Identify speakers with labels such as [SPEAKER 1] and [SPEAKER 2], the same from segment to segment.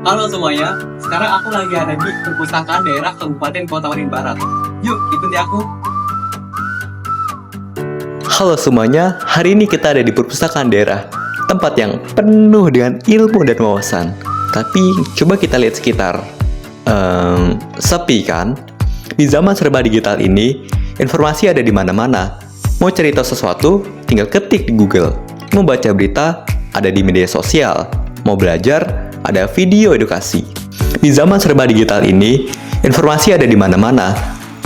[SPEAKER 1] Halo semuanya, sekarang aku lagi ada di perpustakaan daerah Kabupaten Kota Waringin Barat. Yuk, ikuti aku.
[SPEAKER 2] Halo semuanya, hari ini kita ada di perpustakaan daerah, tempat yang penuh dengan ilmu dan wawasan. Tapi coba kita lihat sekitar, sepi kan? Di zaman serba digital ini, informasi ada di mana-mana. Mau cerita sesuatu, tinggal ketik di Google. Mau baca berita, ada di media sosial. Mau belajar, ada video edukasi. Di zaman serba digital ini, informasi ada di mana-mana.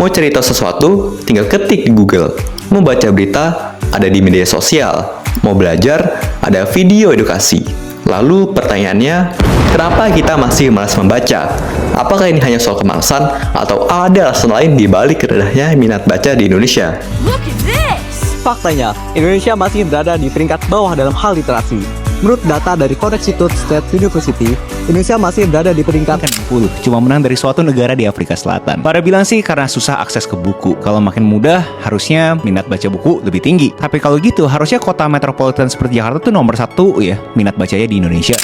[SPEAKER 2] Mau cerita sesuatu, tinggal ketik di Google. Mau baca berita, ada di media sosial. Mau belajar, ada video edukasi. Lalu pertanyaannya, kenapa kita masih malas membaca? Apakah ini hanya soal kemalasan atau ada alasan lain di balik rendahnya minat baca di Indonesia?
[SPEAKER 3] Look at this!
[SPEAKER 4] Faktanya, Indonesia masih berada di peringkat bawah dalam hal literasi. Menurut data dari Connecticut State University, Indonesia masih berada di peringkat
[SPEAKER 5] 10, cuma menang dari suatu negara di Afrika Selatan. Pada bilang sih karena susah akses ke buku. Kalau makin mudah, harusnya minat baca buku lebih tinggi. Tapi kalau gitu, harusnya kota metropolitan seperti Jakarta tuh nomor 1 ya, minat bacanya di Indonesia.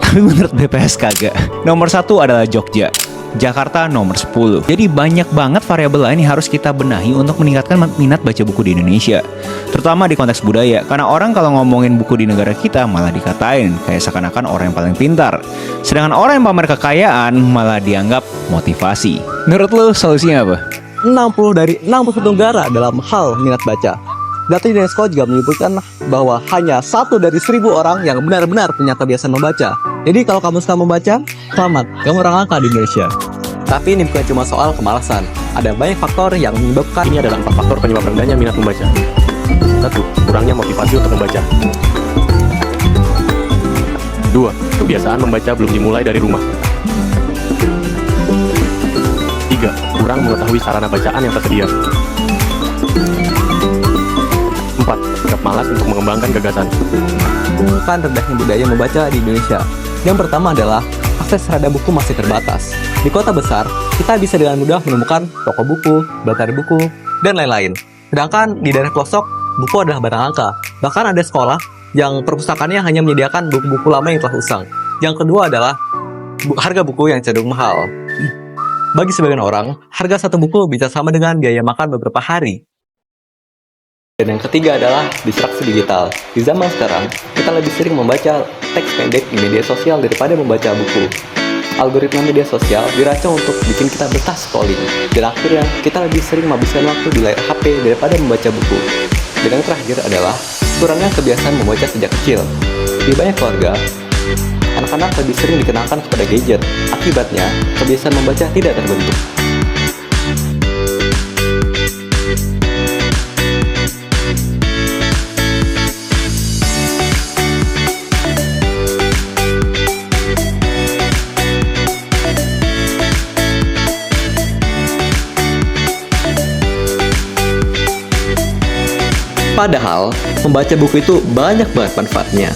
[SPEAKER 5] Tapi menurut BPS kagak. Nomor 1 adalah Jogja. Jakarta nomor 10. Jadi banyak banget variabel lain yang harus kita benahi untuk meningkatkan minat baca buku di Indonesia. Terutama di konteks budaya, karena orang kalau ngomongin buku di negara kita malah dikatain kayak seakan-akan orang yang paling pintar. Sedangkan orang yang pamer kekayaan malah dianggap motivasi. Menurut lo solusinya apa?
[SPEAKER 4] 60 dari 61 negara dalam hal minat baca. Data UNESCO juga menyebutkan bahwa hanya 1 dari 1000 orang yang benar-benar punya kebiasaan membaca. Jadi kalau kamu suka membaca, selamat, kamu orang langka di Indonesia.
[SPEAKER 1] Tapi ini bukan cuma soal kemalasan. Ada banyak faktor yang menyebabkan.
[SPEAKER 6] Ini adalah 4 faktor penyebab rendahnya minat membaca. 1. Kurangnya motivasi untuk membaca. 2. Kebiasaan membaca belum dimulai dari rumah. 3. Kurang mengetahui sarana bacaan yang tersedia. 4. Sikap malas untuk mengembangkan gagasan.
[SPEAKER 4] Kan rendahnya budaya membaca di Indonesia. Yang pertama adalah akses terhadap buku masih terbatas. Di kota besar, kita bisa dengan mudah menemukan toko buku, batari buku, dan lain-lain. Sedangkan di daerah pelosok, buku adalah barang langka. Bahkan ada sekolah yang perpustakaannya hanya menyediakan buku-buku lama yang telah usang. Yang kedua adalah harga buku yang cenderung mahal. Bagi sebagian orang, harga satu buku bisa sama dengan biaya makan beberapa hari.
[SPEAKER 2] Dan yang ketiga adalah distraksi digital. Di zaman sekarang, kita lebih sering membaca teks pendek di media sosial daripada membaca buku. Algoritma media sosial dirancang untuk bikin kita betah scrolling. Dan akhirnya, kita lebih sering menghabiskan waktu di layar HP daripada membaca buku. Dan yang terakhir adalah kurangnya kebiasaan membaca sejak kecil. Di banyak keluarga, anak-anak lebih sering dikenalkan kepada gadget. Akibatnya, kebiasaan membaca tidak terbentuk. Padahal, membaca buku itu banyak banget manfaatnya.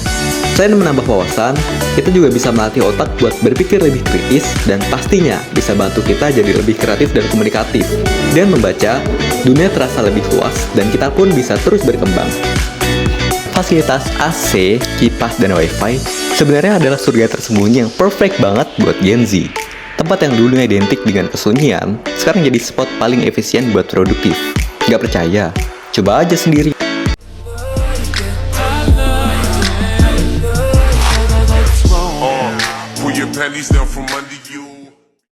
[SPEAKER 2] Selain menambah wawasan, kita juga bisa melatih otak buat berpikir lebih kritis dan pastinya bisa bantu kita jadi lebih kreatif dan komunikatif. Dengan membaca, dunia terasa lebih luas dan kita pun bisa terus berkembang. Fasilitas AC, kipas, dan WiFi sebenarnya adalah surga tersembunyi yang perfect banget buat Gen Z. Tempat yang dulunya identik dengan kesunyian, sekarang jadi spot paling efisien buat produktif. Gak percaya? Coba aja sendiri.
[SPEAKER 7] Pull your panties down from under you.